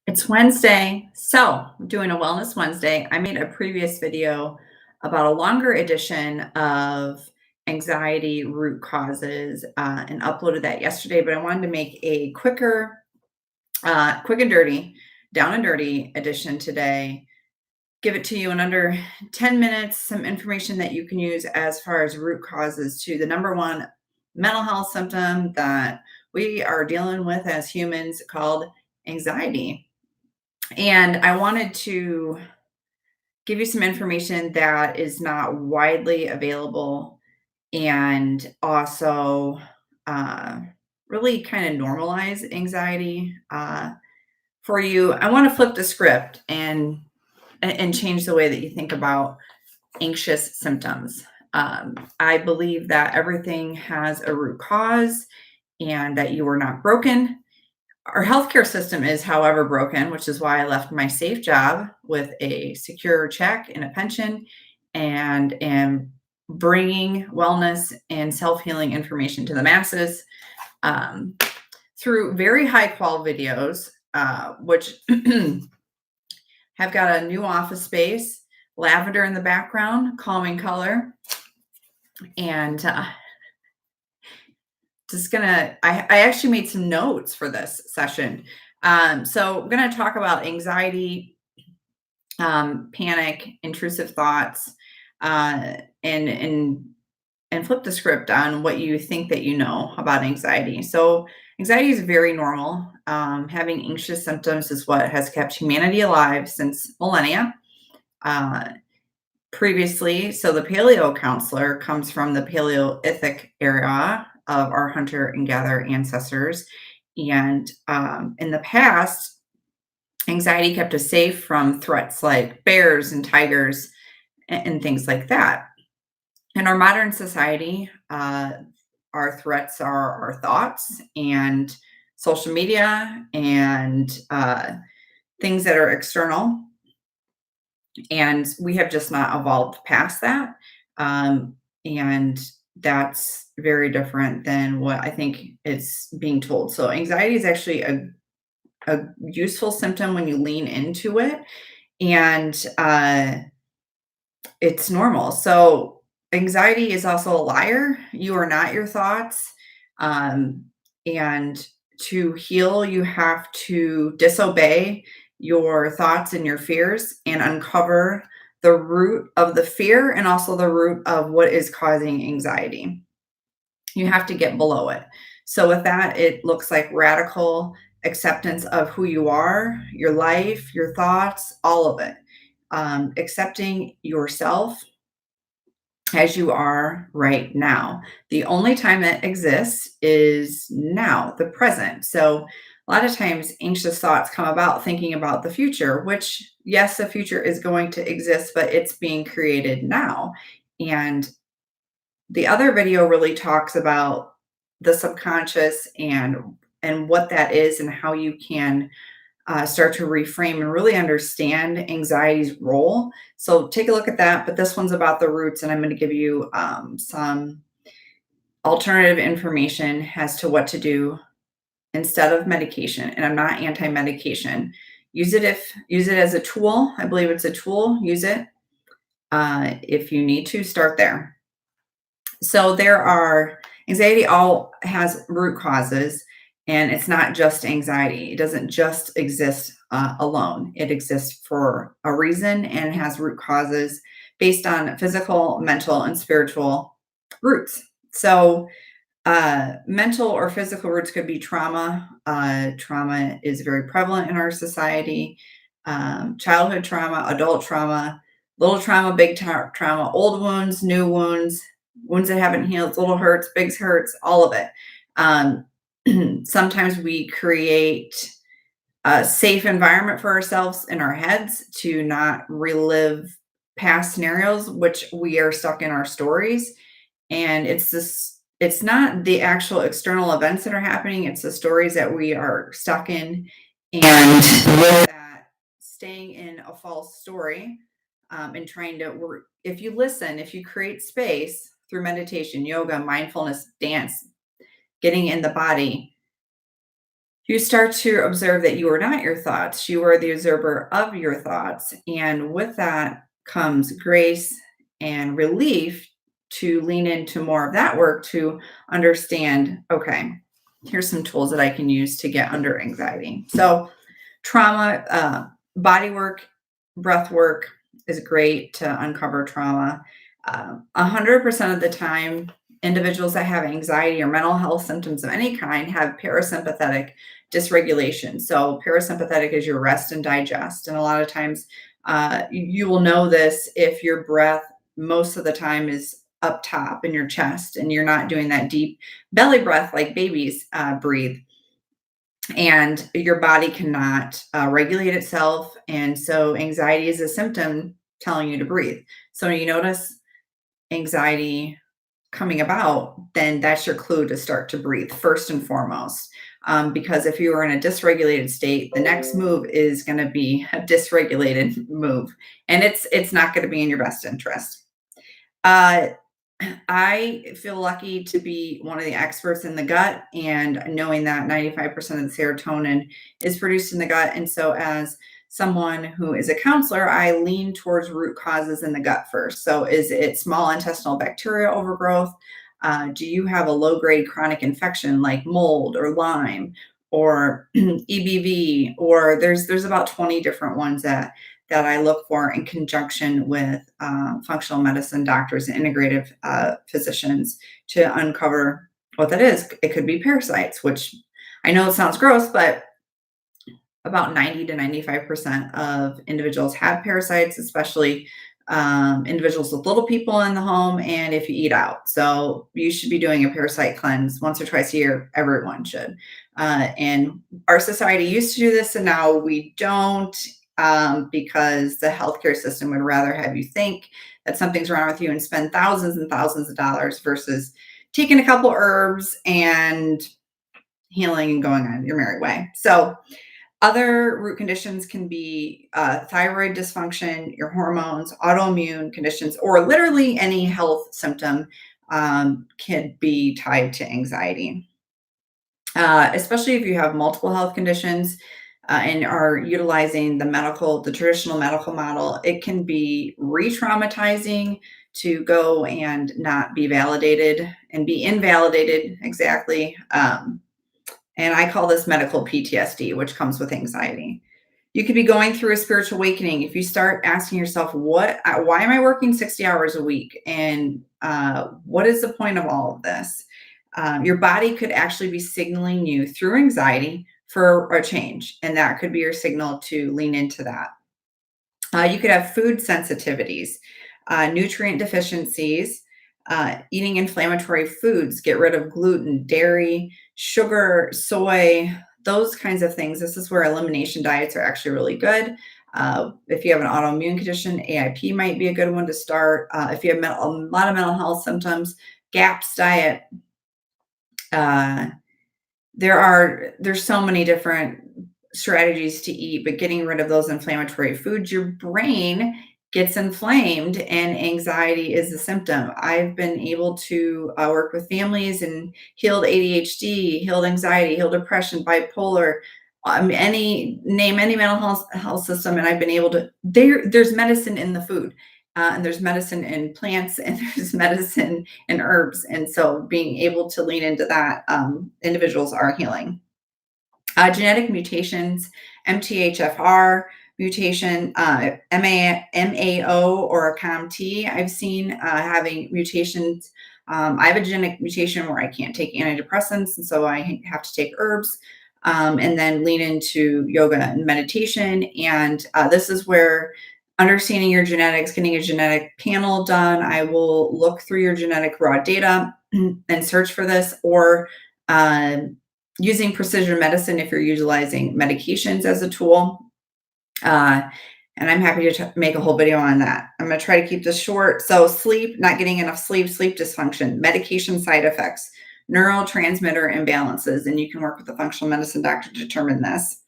It's Wednesday, so I'm doing a Wellness Wednesday. I made a previous video about a longer edition of anxiety root causes and uploaded that yesterday, but I wanted to make a quicker, quick and dirty, down and dirty edition today. Give it to you in under 10 minutes, some information that you can use as far as root causes to the number one mental health symptom that we are dealing with as humans called anxiety. And I wanted to give you some information that is not widely available and also uh, really kind of normalize anxiety for you. I want to flip the script and change the way that you think about anxious symptoms. I believe that everything has a root cause and that you are not broken. Our healthcare system is, however, broken, which is why I left my safe job with a secure check and a pension and am bringing wellness and self healing information to the masses um, through very high quality videos, which have got a new office space, lavender in the background, calming color, and I actually made some notes for this session. So I'm going to talk about anxiety, panic, intrusive thoughts, and flip the script on what you think that you know about anxiety. So anxiety is very normal. Having anxious symptoms is what has kept humanity alive since millennia. Uh, Previously, so the paleo counselor comes from the Paleolithic era of our hunter and gatherer ancestors. And in the past, anxiety kept us safe from threats like bears and tigers and things like that. In our modern society, our threats are our thoughts and social media and things that are external, and we have just not evolved past that. And that's very different than what I think it's being told. So anxiety is actually a useful symptom when you lean into it, and it's normal. So anxiety is also a liar. You are not your thoughts. Um, and to heal, you have to disobey your thoughts and your fears and uncover the root of the fear and also the root of what is causing anxiety. You have to get below it. So, with that, it looks like radical acceptance of who you are, your life, your thoughts, all of it. Accepting yourself as you are right now. The only time that exists is now, the present. So a lot of times anxious thoughts come about thinking about the future, which, yes, the future is going to exist, but it's being created now. And the other video really talks about the subconscious and what that is and how you can start to reframe and really understand anxiety's role. So take a look at that. But this one's about the roots, and I'm going to give you some alternative information as to what to do instead of medication. And I'm not anti-medication. Use it as a tool. I believe it's a tool. Use it if you need to. Start there. So there are anxiety all has root causes, and it's not just anxiety. It doesn't just exist alone. It exists for a reason and has root causes based on physical, mental, and spiritual roots. So mental or physical roots could be trauma. Trauma is very prevalent in our society. Childhood trauma, adult trauma, little trauma, big trauma, old wounds, new wounds, wounds that haven't healed, little hurts, big hurts, all of it. Sometimes we create a safe environment for ourselves in our heads to not relive past scenarios, which we are stuck in our stories. And it's not the actual external events that are happening, it's the stories that we are stuck in. And with that, staying in a false story and trying to work, if you create space through meditation, yoga, mindfulness, dance, getting in the body, You start to observe that you are not your thoughts, you are the observer of your thoughts. And with that comes grace and relief to lean into more of that work to understand, okay, here's some tools that I can use to get under anxiety. So, trauma, body work, breath work is great to uncover trauma. 100% of the time, individuals that have anxiety or mental health symptoms of any kind have parasympathetic dysregulation. So, parasympathetic is your rest and digest. And a lot of times, you will know this if your breath most of the time is up top in your chest and you're not doing that deep belly breath like babies breathe, and your body cannot regulate itself. And so, anxiety is a symptom telling you to breathe. So, when you notice anxiety coming about, then that's your clue to start to breathe first and foremost. Because if you are in a dysregulated state, the next move is going to be a dysregulated move, and it's not going to be in your best interest. Uh, I feel lucky to be one of the experts in the gut and knowing that 95% of the serotonin is produced in the gut. And so, as someone who is a counselor, I lean towards root causes in the gut first. So, is it small intestinal bacteria overgrowth? Do you have a low grade chronic infection like mold or Lyme or EBV? Or there's about 20 different ones that I look for in conjunction with functional medicine doctors and integrative physicians to uncover what that is. It could be parasites, which I know it sounds gross, but about 90 to 95% of individuals have parasites, especially individuals with little people in the home and if you eat out. So you should be doing a parasite cleanse once or twice a year. Everyone should. And our society used to do this, and now we don't, because the healthcare system would rather have you think that something's wrong with you and spend thousands and thousands of dollars versus taking a couple herbs and healing and going on your merry way. So, other root conditions can be thyroid dysfunction, your hormones, autoimmune conditions, or literally any health symptom can be tied to anxiety. Especially if you have multiple health conditions and are utilizing the traditional medical model, it can be re-traumatizing to go and not be validated and be invalidated exactly. And I call this medical PTSD, which comes with anxiety. You could be going through a spiritual awakening if you start asking yourself, why am I working 60 hours a week? And what is the point of all of this? Your body could actually be signaling you through anxiety for a change. And that could be your signal to lean into that. You could have food sensitivities, nutrient deficiencies, eating inflammatory foods, get rid of gluten, dairy, sugar, soy, those kinds of things. This is where elimination diets are actually really good. If you have an autoimmune condition, AIP might be a good one to start. If you have a lot of mental health symptoms, GAPS diet. There's so many different strategies to eat, but getting rid of those inflammatory foods, your brain gets inflamed and anxiety is a symptom. I've been able to work with families and healed ADHD, healed anxiety, healed depression, bipolar, any mental health system, and I've been able to. There's medicine in the food, and there's medicine in plants, and there's medicine in herbs, and so being able to lean into that, individuals are healing. Genetic mutations, MTHFR mutation, MAO or COMT, I've seen having mutations. I have a genetic mutation where I can't take antidepressants, and so I have to take herbs, and then lean into yoga and meditation. And this is where understanding your genetics, getting a genetic panel done. I will look through your genetic raw data and search for this, or using precision medicine if you're utilizing medications as a tool. And I'm happy to make a whole video on that. I'm going to try to keep this short. So, sleep, not getting enough sleep, sleep dysfunction, medication side effects, neurotransmitter imbalances, and you can work with a functional medicine doctor to determine this.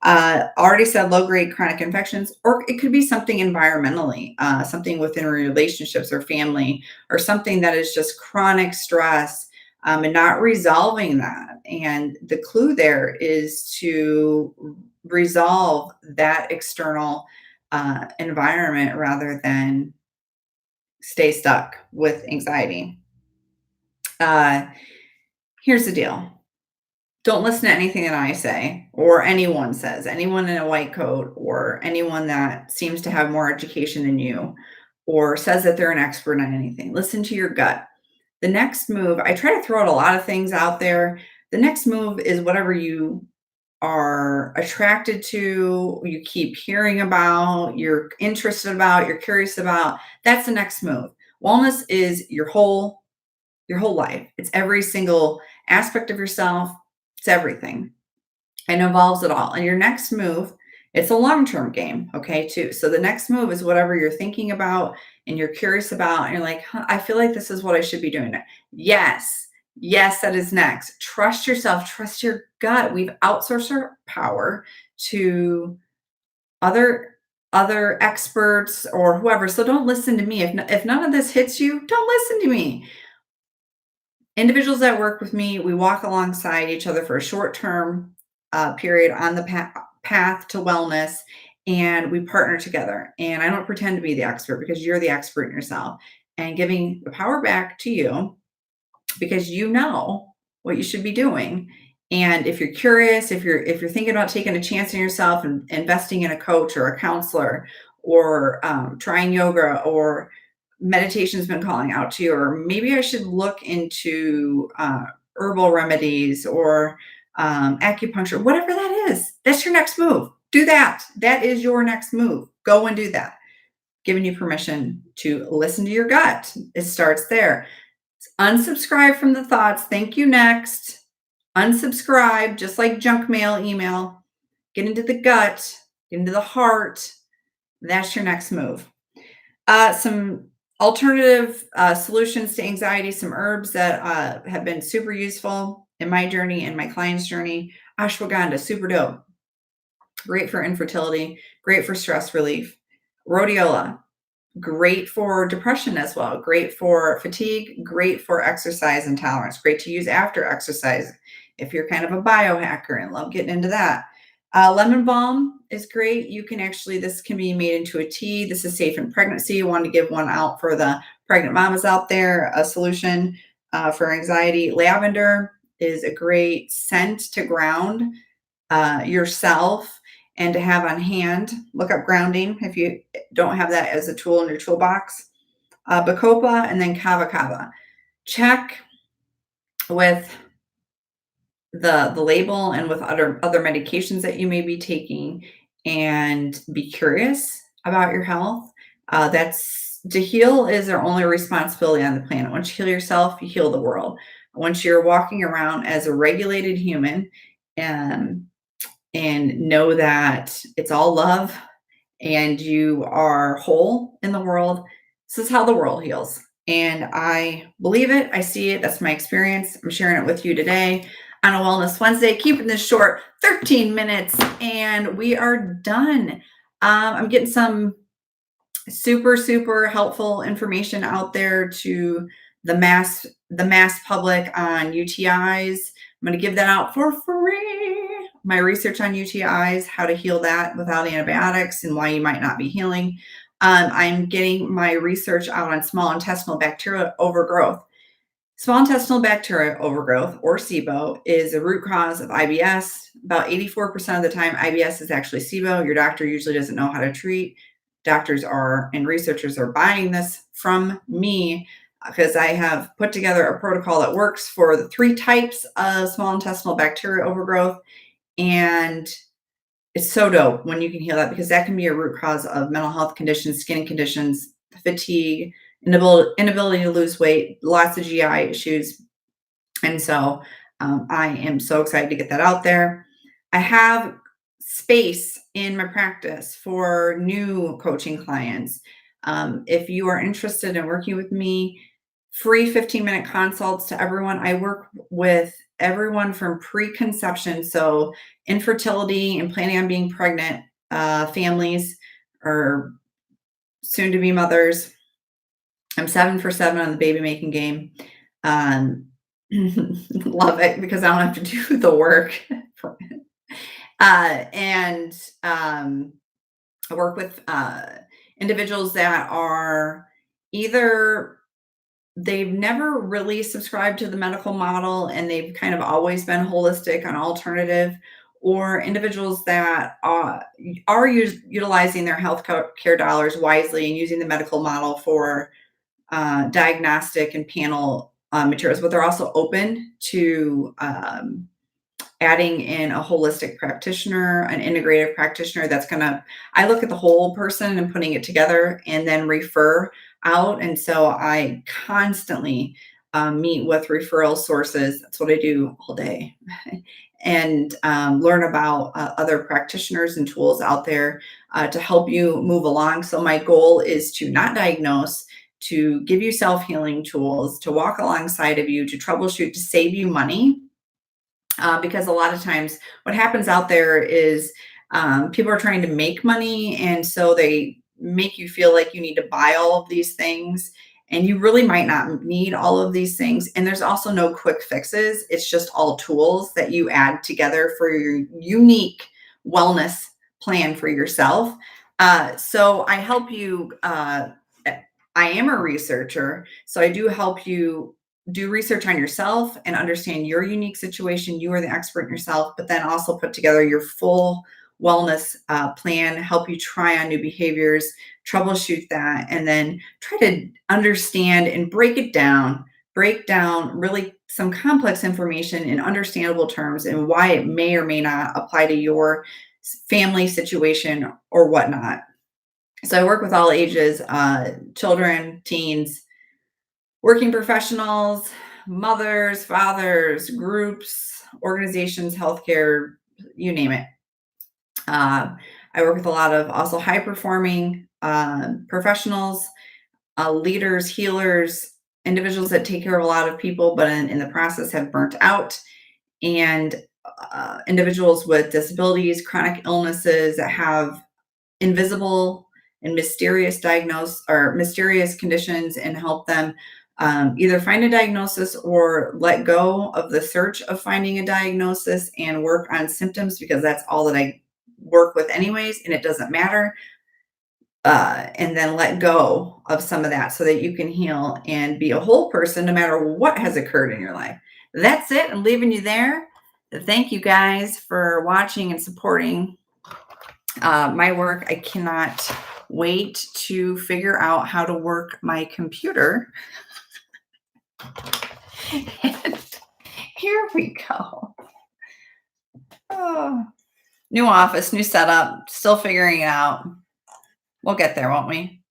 Already said low grade chronic infections, or it could be something environmentally, something within relationships or family, or something that is just chronic stress, and not resolving that. And the clue there is to resolve that external environment rather than stay stuck with anxiety. Uh, Here's the deal. Don't listen to anything that I say or anyone says, anyone in a white coat or anyone that seems to have more education than you or says that they're an expert on anything. Listen to your gut. The next move, I try to throw out a lot of things out there. The next move is whatever you are attracted to, you keep hearing about, you're interested about, you're curious about. That's the next move. Wellness is your whole life. It's every single aspect of yourself. It's everything and involves it all. And your next move, it's a long-term game, okay, too. So the next move is whatever you're thinking about and you're curious about, and you're like, huh, I feel like this is what I should be doing. Yes, yes, that is next. Trust yourself, trust your gut. We've outsourced our power to other experts or whoever. So don't listen to me. If none of this hits you, don't listen to me. Individuals that work with me, we walk alongside each other for a short-term period on the path to wellness, and we partner together. And I don't pretend to be the expert because you're the expert in yourself, and giving the power back to you because you know what you should be doing. And if you're curious, if you're thinking about taking a chance on yourself and investing in a coach or a counselor or trying yoga or meditation's been calling out to you, or maybe I should look into herbal remedies or acupuncture, whatever that is. That's your next move. Do that. That is your next move. Go and do that. Giving you permission to listen to your gut. It starts there. Unsubscribe from the thoughts. Thank you. Next. Unsubscribe, just like junk mail, email. Get into the gut, get into the heart. That's your next move. Some alternative solutions to anxiety, some herbs that have been super useful in my journey and my client's journey. Ashwagandha, super dope. Great for infertility, great for stress relief. Rhodiola, great for depression as well, great for fatigue, great for exercise intolerance, great to use after exercise if you're kind of a biohacker and love getting into that. Lemon balm is great. You can actually, this can be made into a tea. This is safe in pregnancy. You want to give one out for the pregnant mamas out there, a solution for anxiety. Lavender is a great scent to ground yourself and to have on hand. Look up grounding if you don't have that as a tool in your toolbox. Bacopa and then kava kava. Check with the label and with other medications that you may be taking, and be curious about your health. That's to heal is our only responsibility on the planet. Once you heal yourself, you heal the world. Once you're walking around as a regulated human, and know that it's all love and you are whole in the world, this is how the world heals. And I believe it. I see it. That's my experience. I'm sharing it with you today on a Wellness Wednesday, keeping this short, 13 minutes, and we are done. I'm getting some super, super helpful information out there to the mass public on UTIs. I'm going to give that out for free. My research on UTIs, how to heal that without antibiotics and why you might not be healing. I'm getting my research out on small intestinal bacterial overgrowth. Small intestinal bacterial overgrowth, or SIBO, is a root cause of IBS. About 84% of the time, IBS is actually SIBO. Your doctor usually doesn't know how to treat. Doctors are and researchers are buying this from me because I have put together a protocol that works for the 3 types of small intestinal bacterial overgrowth. And it's so dope when you can heal that, because that can be a root cause of mental health conditions, skin conditions, fatigue, inability to lose weight, lots of GI issues. And so I am so excited to get that out there. I have space in my practice for new coaching clients. If you are interested in working with me, free 15-minute consults to everyone. I work with everyone from preconception, so infertility and planning on being pregnant families or soon to be mothers. I'm 7 for 7 on the baby making game. Love it because I don't have to do the work. For and I work with individuals that are either they've never really subscribed to the medical model and they've kind of always been holistic on alternative, or individuals that are utilizing their care dollars wisely and using the medical model for diagnostic and panel materials, but they're also open to adding in a holistic practitioner, an integrative practitioner that's gonna I look at the whole person and putting it together and then refer out. And so I constantly meet with referral sources. That's what I do all day. And learn about other practitioners and tools out there to help you move along. So my goal is to not diagnose, to give you self-healing tools, to walk alongside of you, to troubleshoot, to save you money, because a lot of times what happens out there is people are trying to make money, and so they make you feel like you need to buy all of these things, and you really might not need all of these things. And there's also no quick fixes. It's just all tools that you add together for your unique wellness plan for yourself. So I help you. I am a researcher, so I do help you do research on yourself and understand your unique situation. You are the expert in yourself, but then also put together your full wellness plan, help you try on new behaviors, troubleshoot that, and then try to understand and break down really some complex information in understandable terms and why it may or may not apply to your family situation or whatnot. So I work with all ages, children, teens, working professionals, mothers, fathers, groups, organizations, healthcare, you name it. Uh, I work with a lot of also high performing professionals, leaders, healers, individuals that take care of a lot of people, but in the process have burnt out, and individuals with disabilities, chronic illnesses that have invisible and mysterious diagnose or mysterious conditions, and help them either find a diagnosis or let go of the search of finding a diagnosis and work on symptoms, because that's all that I work with anyways, and it doesn't matter. And then let go of some of that so that you can heal and be a whole person no matter what has occurred in your life. That's it. I'm leaving you there. Thank you guys for watching and supporting my work. I cannot wait to figure out how to work my computer. And here we go. Oh, new office, new setup, still figuring it out. We'll get there, won't we?